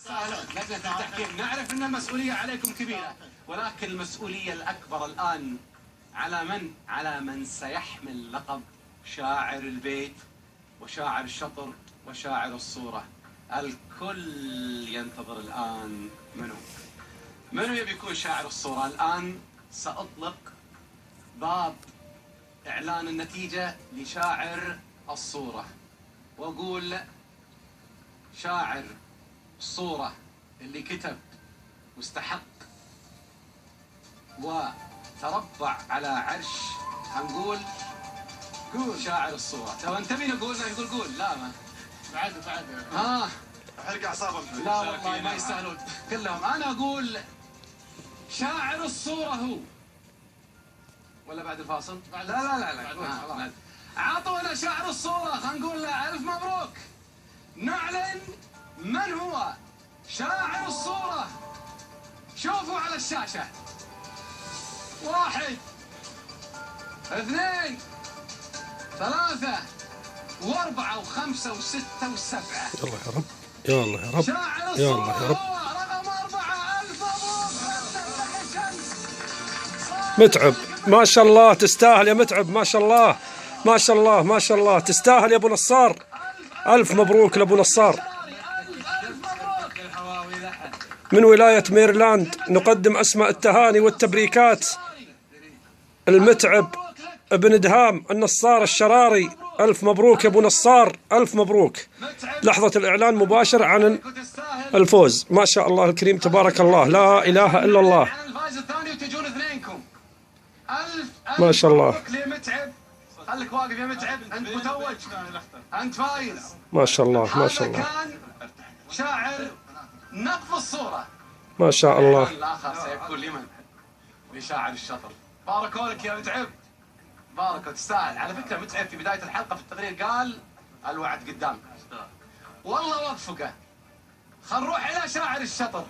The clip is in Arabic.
لجنة التحكيم، نعرف أن المسؤولية عليكم كبيرة، ولكن المسؤولية الأكبر الآن على من؟ على من سيحمل لقب شاعر البيت وشاعر الشطر وشاعر الصورة. الكل ينتظر الآن منو يبي يكون شاعر الصورة. الآن سأطلق باب إعلان النتيجة لشاعر الصورة، وأقول شاعر الصورة اللي كتب واستحق وتربع على عرش، هنقول قول شاعر الصورة. تو انت مين نقول قول لا ما بعد حرق اعصابهم. لا والله ما يستاهلون كلهم. انا اقول شاعر الصورة هو، ولا بعد الفاصل؟ لا اعطونا شاعر الصورة، خلينا نقول له الف مبروك. نعلن من هو شاعر الصورة. شوفوا على الشاشة، 1 2 3 و4 و5 و6 و7. يلا يا رب، يلا يا رب، شاعر يلا الصورة يا رب. رقم 4. ألف مبروك. متعب ما شاء الله، تستاهل يا متعب، ما شاء الله ما شاء الله ما شاء الله، تستاهل يا ابو نصار. الف مبروك لابو نصار من ولاية ميرلاند. نقدم أسماء التهاني والتبريكات. المتعب ابن دهام النصار الشراري، ألف مبروك يا أبو نصار، ألف مبروك. لحظة الإعلان مباشر عن الفوز. ما شاء الله الكريم، تبارك الله، لا إله إلا الله. ما شاء الله. خليك واقف يا متعب، أنت متوج، أنت فايز. ما شاء الله ما شاء الله. كان شاعر نقض الصورة. ما شاء الله. الآخر سيكون لمن؟ لشاعر الشطر. باركوا لك يا متعب، باركوا، تستاهل. على فكرة متعب في بداية الحلقة في التقرير قال الوعد قدام، والله وفقه. خل نروح إلى شاعر الشطر.